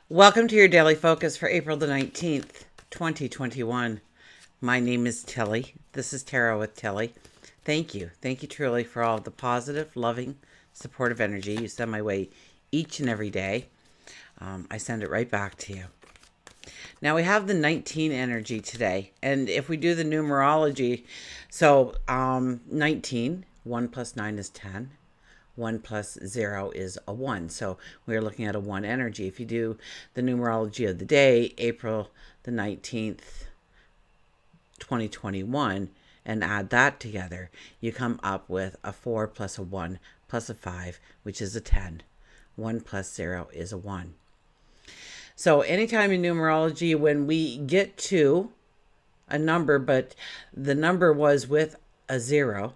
Welcome to your daily focus for April the 19th, 2021. My name is Tilly. This is Tarot with Tilly. Thank you. Thank you truly for all of the positive, loving, supportive energy you send my way each and every day. I send it right back to you. Now we have the 19 energy today. And if we do the numerology, so 19, 1 plus 9 is 10. 1 plus 0 is a 1. So we're looking at a 1 energy. If you do the numerology of the day, April the 19th, 2021, and add that together, you come up with a 4 plus a 1 plus a 5, which is a 10. 1 plus 0 is a 1. So anytime in numerology, when we get to a number, but the number was with a 0,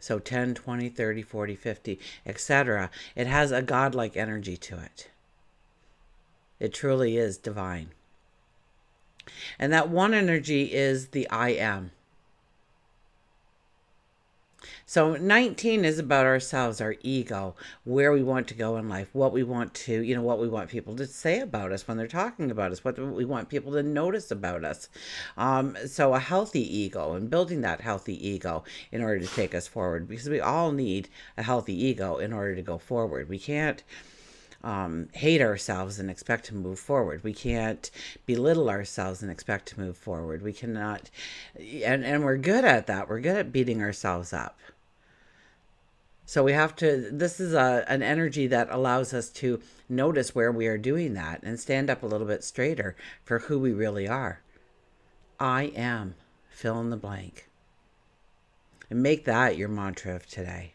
so 10, 20, 30, 40, 50, etc. It has a godlike energy to it. It truly is divine. And that 1 energy is the I am. So 19 is about ourselves, our ego, where we want to go in life, what we want to, what we want people to say about us when they're talking about us, what we want people to notice about us. So a healthy ego and building that healthy ego in order to take us forward, because we all need a healthy ego in order to go forward. We can't hate ourselves and expect to move forward. We can't belittle ourselves and expect to move forward. We cannot, and we're good at that. We're good at beating ourselves up. So we have to, this is an energy that allows us to notice where we are doing that and stand up a little bit straighter for who we really are. I am, fill in the blank. And make that your mantra of today.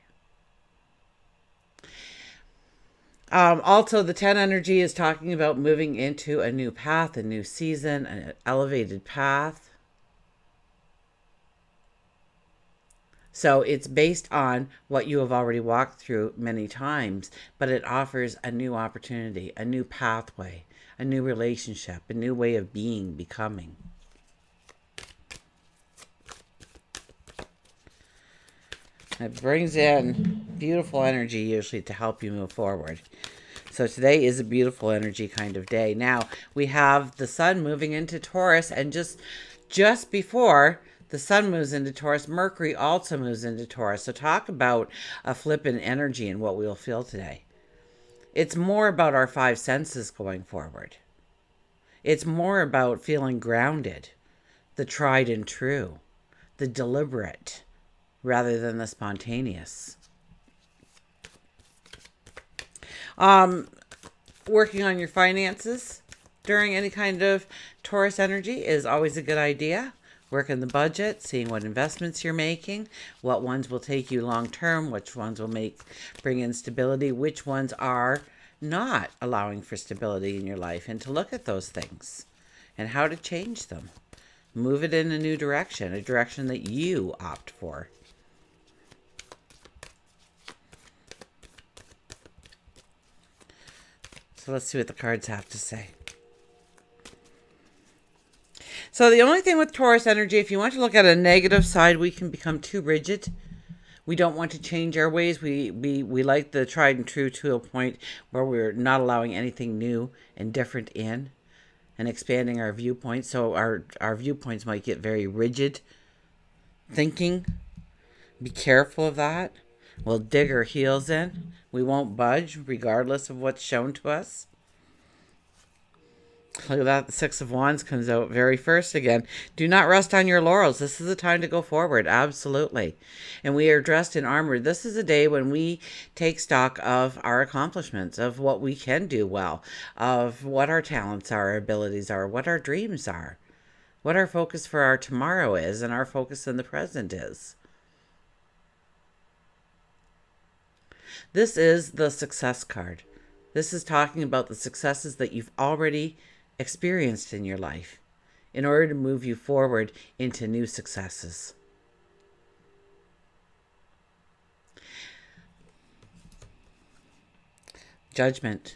Also, the 10 energy is talking about moving into a new path, a new season, an elevated path. So it's based on what you have already walked through many times, but it offers a new opportunity, a new pathway, a new relationship, a new way of being, becoming. It brings in beautiful energy usually to help you move forward. So today is a beautiful energy kind of day. Now we have the sun moving into Taurus, and just before the sun moves into Taurus, Mercury also moves into Taurus. So talk about a flip in energy and what we'll feel today. It's more about our 5 senses going forward. It's more about feeling grounded, the tried and true, the deliberate, rather than the spontaneous. Working on your finances during any kind of Taurus energy is always a good idea. Working the budget, seeing what investments you're making, what ones will take you long term, which ones will bring in stability, which ones are not allowing for stability in your life, and to look at those things and how to change them. Move it in a new direction, a direction that you opt for. So let's see what the cards have to say. So the only thing with Taurus energy, if you want to look at a negative side, we can become too rigid. We don't want to change our ways. We like the tried and true to a point where we're not allowing anything new and different in and expanding our viewpoints. So our viewpoints might get very rigid thinking. Be careful of that. We'll dig our heels in. We won't budge regardless of what's shown to us. Look at that. The 6 of Wands comes out very first again. Do not rest on your laurels. This is the time to go forward. Absolutely. And we are dressed in armor. This is a day when we take stock of our accomplishments, of what we can do well, of what our talents are, our abilities are, what our dreams are, what our focus for our tomorrow is, and our focus in the present is. This is the success card. This is talking about the successes that you've already experienced in your life in order to move you forward into new successes. Judgment.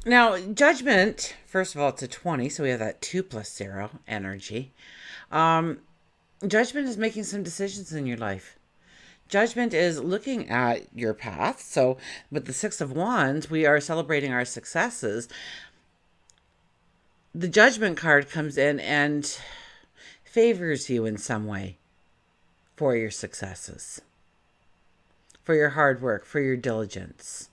Now, judgment, first of all, it's a 20, so we have that 2 plus 0 energy. Judgment is making some decisions in your life. Judgment is looking at your path. So with the Six of Wands, we are celebrating our successes. The Judgment card comes in and favors you in some way for your successes, for your hard work, for your diligence.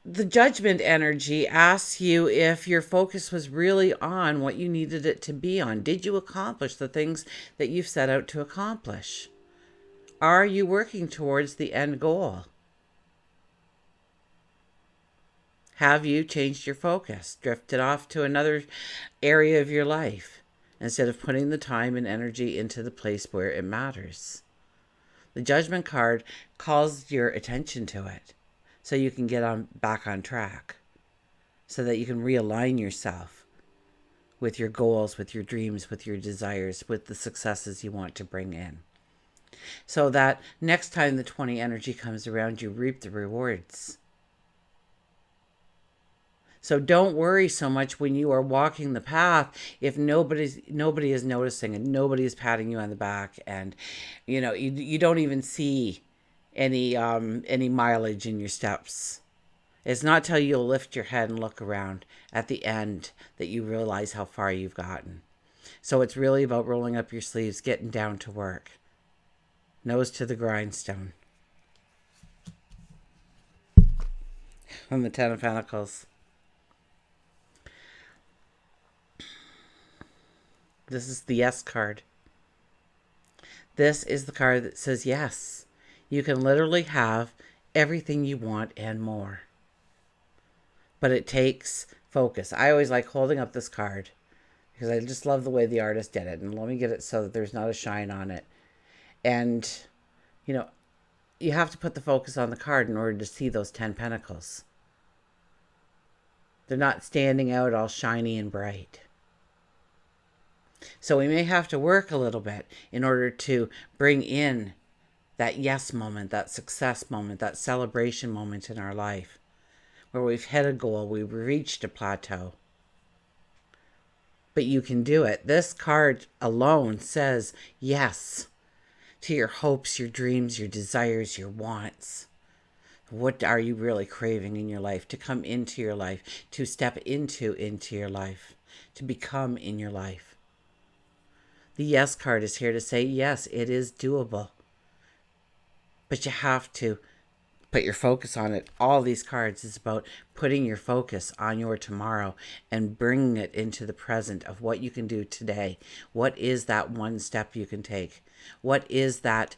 The Judgment energy asks you if your focus was really on what you needed it to be on. Did you accomplish the things that you've set out to accomplish? Are you working towards the end goal? Have you changed your focus, drifted off to another area of your life instead of putting the time and energy into the place where it matters? The Judgment card calls your attention to it so you can get back on track, so that you can realign yourself with your goals, with your dreams, with your desires, with the successes you want to bring in. So that next time the 20 energy comes around, you reap the rewards. So don't worry so much when you are walking the path if nobody is noticing and nobody is patting you on the back, and you don't even see any mileage in your steps. It's not till you'll lift your head and look around at the end that you realize how far you've gotten. So it's really about rolling up your sleeves, getting down to work. Nose to the grindstone. From the Ten of Pentacles. This is the Yes card. This is the card that says yes. You can literally have everything you want and more. But it takes focus. I always like holding up this card because I just love the way the artist did it. And let me get it so that there's not a shine on it. And, you have to put the focus on the card in order to see those 10 pentacles. They're not standing out all shiny and bright. So we may have to work a little bit in order to bring in that yes moment, that success moment, that celebration moment in our life, where we've hit a goal, we've reached a plateau. But you can do it. This card alone says yes to your hopes, your dreams, your desires, your wants. What are you really craving in your life to come into your life, to step into your life, to become in your life? The Yes card is here to say, yes, it is doable. But you have to put your focus on it. All these cards is about putting your focus on your tomorrow and bringing it into the present of what you can do today. What is that one step you can take? What is that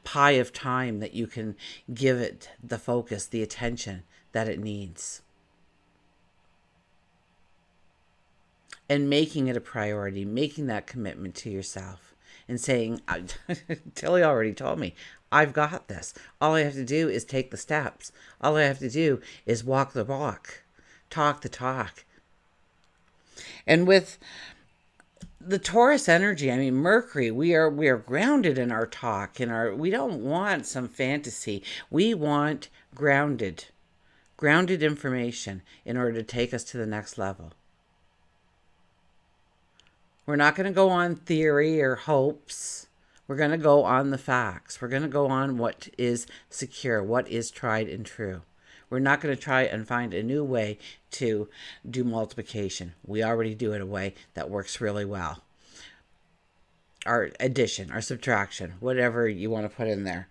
pie of time that you can give it the focus, the attention that it needs? And making it a priority, making that commitment to yourself and saying, Tilly already told me, I've got this. All I have to do is take the steps. All I have to do is walk the walk, talk the talk. And with the Taurus energy, Mercury, we are grounded in our talk, we don't want some fantasy. We want grounded information in order to take us to the next level. We're not going to go on theory or hopes. We're going to go on the facts. We're going to go on what is secure, what is tried and true. We're not going to try and find a new way to do multiplication. We already do it a way that works really well. Our addition, our subtraction, whatever you want to put in there.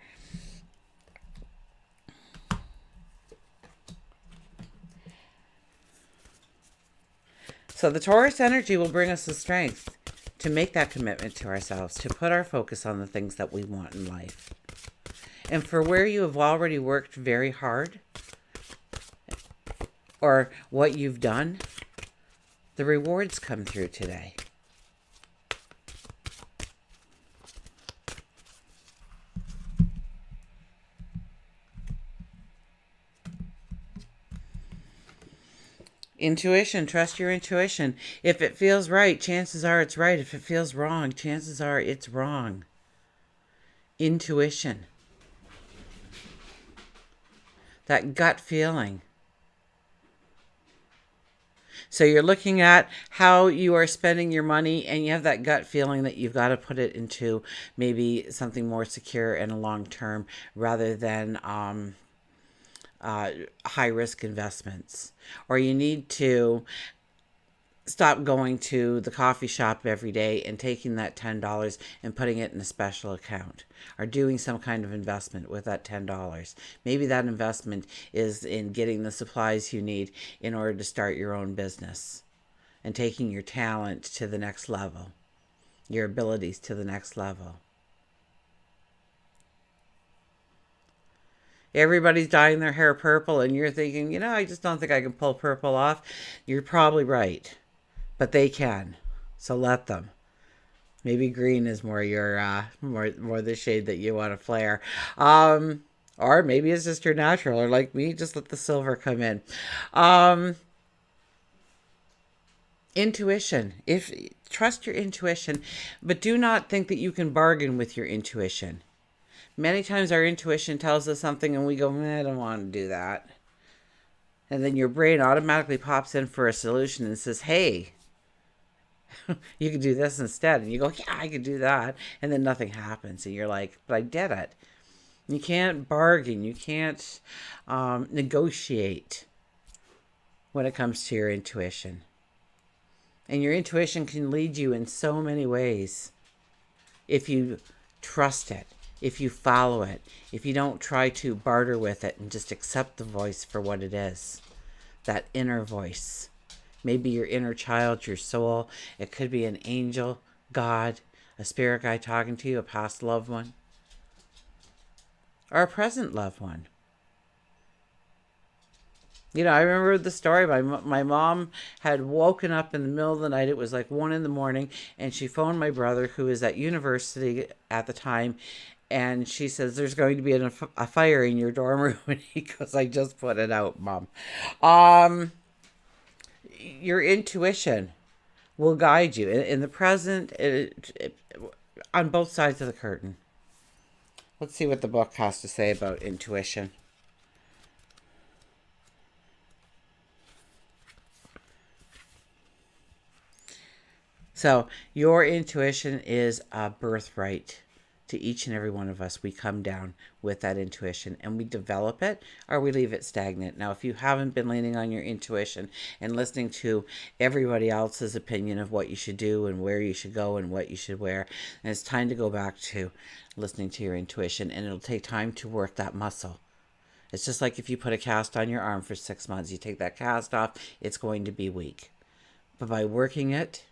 So the Taurus energy will bring us the strength to make that commitment to ourselves, to put our focus on the things that we want in life. And for where you have already worked very hard, or what you've done, the rewards come through today. Intuition, trust your intuition. If it feels right, chances are it's right. If it feels wrong, chances are it's wrong. Intuition. That gut feeling. So you're looking at how you are spending your money, and you have that gut feeling that you've got to put it into maybe something more secure and a long term rather than high risk investments. Or you need to stop going to the coffee shop every day and taking that $10 and putting it in a special account, or doing some kind of investment with that $10. Maybe that investment is in getting the supplies you need in order to start your own business and taking your talent to the next level, your abilities to the next level. Everybody's dyeing their hair purple and you're thinking, I just don't think I can pull purple off. You're probably right, but they can. So let them. Maybe green is more your more the shade that you want to flare. Or maybe it's just your natural, or like me, just let the silver come in. Intuition. If trust your intuition, but do not think that you can bargain with your intuition. Many times our intuition tells us something and we go, I don't want to do that. And then your brain automatically pops in for a solution and says, hey, you can do this instead. And you go, yeah, I can do that. And then nothing happens. And you're like, but I did it. You can't bargain. You can't negotiate when it comes to your intuition. And your intuition can lead you in so many ways if you trust it, if you follow it, if you don't try to barter with it and just accept the voice for what it is, that inner voice. Maybe your inner child, your soul. It could be an angel, God, a spirit guide talking to you, a past loved one, or a present loved one. I remember the story. My mom had woken up in the middle of the night. It was like 1 a.m, and she phoned my brother, who was at university at the time, and she says, there's going to be a fire in your dorm room. And he goes, I just put it out, Mom. Your intuition will guide you in the present, on both sides of the curtain. Let's see what the book has to say about intuition. So your intuition is a birthright to each and every one of us. We come down with that intuition and we develop it, or we leave it stagnant. Now, if you haven't been leaning on your intuition and listening to everybody else's opinion of what you should do and where you should go and what you should wear, and it's time to go back to listening to your intuition, and it'll take time to work that muscle. It's just like if you put a cast on your arm for 6 months, you take that cast off, it's going to be weak. But by working it,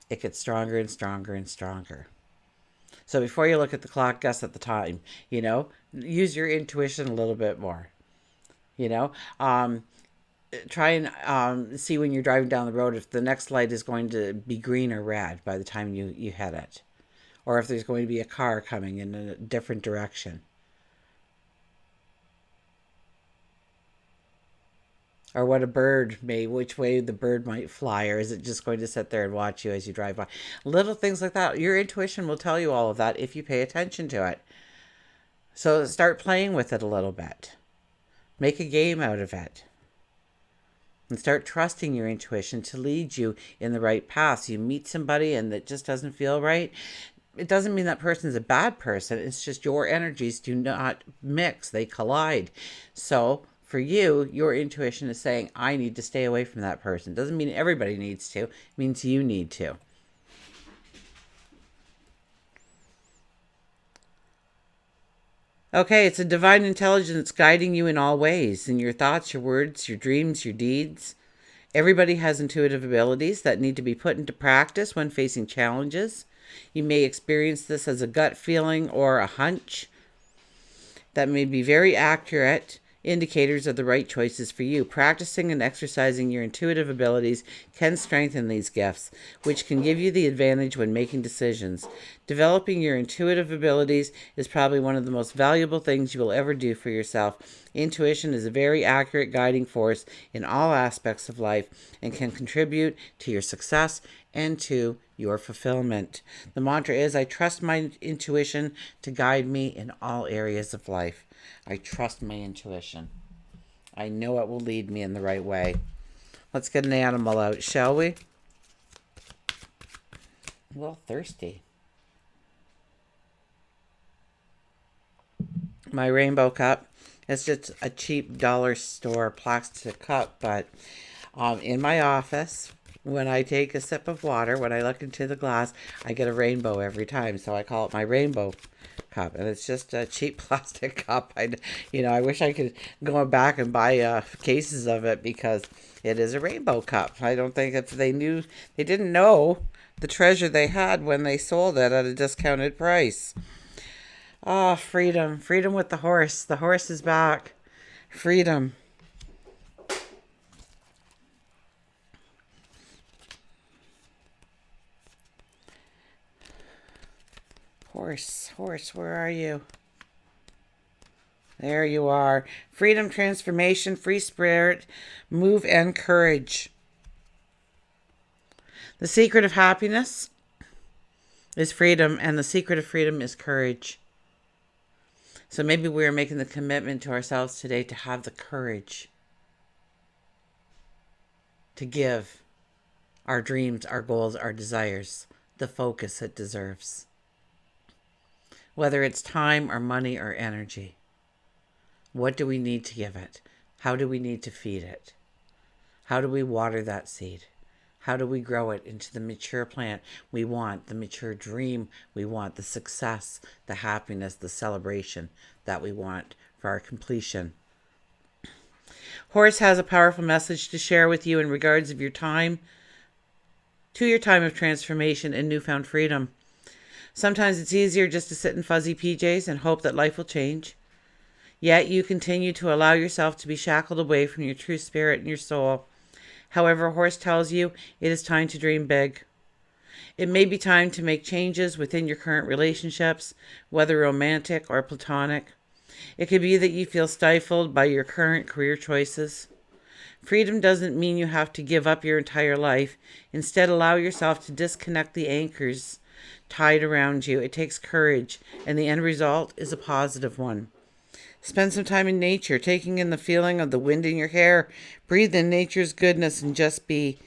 it gets stronger and stronger and stronger. So before you look at the clock, guess at the time. Use your intuition a little bit more. Try and see when you're driving down the road if the next light is going to be green or red by the time you hit it, or if there's going to be a car coming in a different direction. Or which way the bird might fly, or is it just going to sit there and watch you as you drive by? Little things like that. Your intuition will tell you all of that if you pay attention to it. So start playing with it a little bit. Make a game out of it. And start trusting your intuition to lead you in the right path. So you meet somebody and that just doesn't feel right. It doesn't mean that person's a bad person. It's just your energies do not mix. They collide. So for you, your intuition is saying, I need to stay away from that person. Doesn't mean everybody needs to. It means you need to. Okay, it's a divine intelligence guiding you in all ways, in your thoughts, your words, your dreams, your deeds. Everybody has intuitive abilities that need to be put into practice when facing challenges. You may experience this as a gut feeling or a hunch that may be very accurate indicators of the right choices for you. Practicing and exercising your intuitive abilities can strengthen these gifts, which can give you the advantage when making decisions. Developing your intuitive abilities is probably one of the most valuable things you will ever do for yourself. Intuition is a very accurate guiding force in all aspects of life and can contribute to your success and to your fulfillment. The mantra is, I trust my intuition to guide me in all areas of life. I trust my intuition. I know it will lead me in the right way. Let's get an animal out, shall we? A little thirsty. My rainbow cup. It's just a cheap dollar store plastic cup, but in my office, when I take a sip of water, when I look into the glass, I get a rainbow every time. So I call it my rainbow cup, and it's just a cheap plastic cup. I wish I could go back and buy cases of it, because it is a rainbow cup. I don't think if they didn't know the treasure they had when they sold it at a discounted price. Oh, freedom. Freedom with the horse. The horse is back. Freedom. Horse, where are you? There you are. Freedom, transformation, free spirit, move, and courage. The secret of happiness is freedom, and the secret of freedom is courage. So maybe we're making the commitment to ourselves today to have the courage to give our dreams, our goals, our desires the focus it deserves. Whether it's time or money or energy. What do we need to give it? How do we need to feed it? How do we water that seed? How do we grow it into the mature plant we want, the mature dream we want, the success, the happiness, the celebration that we want for our completion? Horse has a powerful message to share with you in regards of your time of transformation and newfound freedom. Sometimes it's easier just to sit in fuzzy PJs and hope that life will change. Yet you continue to allow yourself to be shackled away from your true spirit and your soul. However, Horse tells you it is time to dream big. It may be time to make changes within your current relationships, whether romantic or platonic. It could be that you feel stifled by your current career choices. Freedom doesn't mean you have to give up your entire life. Instead, allow yourself to disconnect the anchors tied around you. It takes courage, and the end result is a positive one. Spend some time in nature, taking in the feeling of the wind in your hair. Breathe in nature's goodness and just be.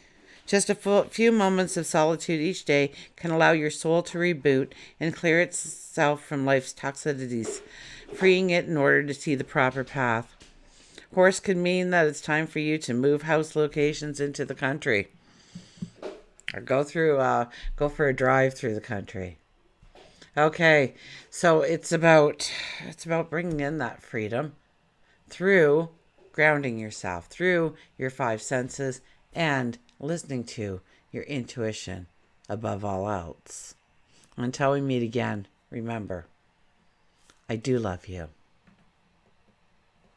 Just a few moments of solitude each day can allow your soul to reboot and clear itself from life's toxicities, freeing it in order to see the proper path. Horse could mean that it's time for you to move house locations into the country, or go for a drive through the country. Okay, so it's about bringing in that freedom through grounding yourself, through your five senses, and listening to your intuition above all else. Until we meet again, remember, I do love you.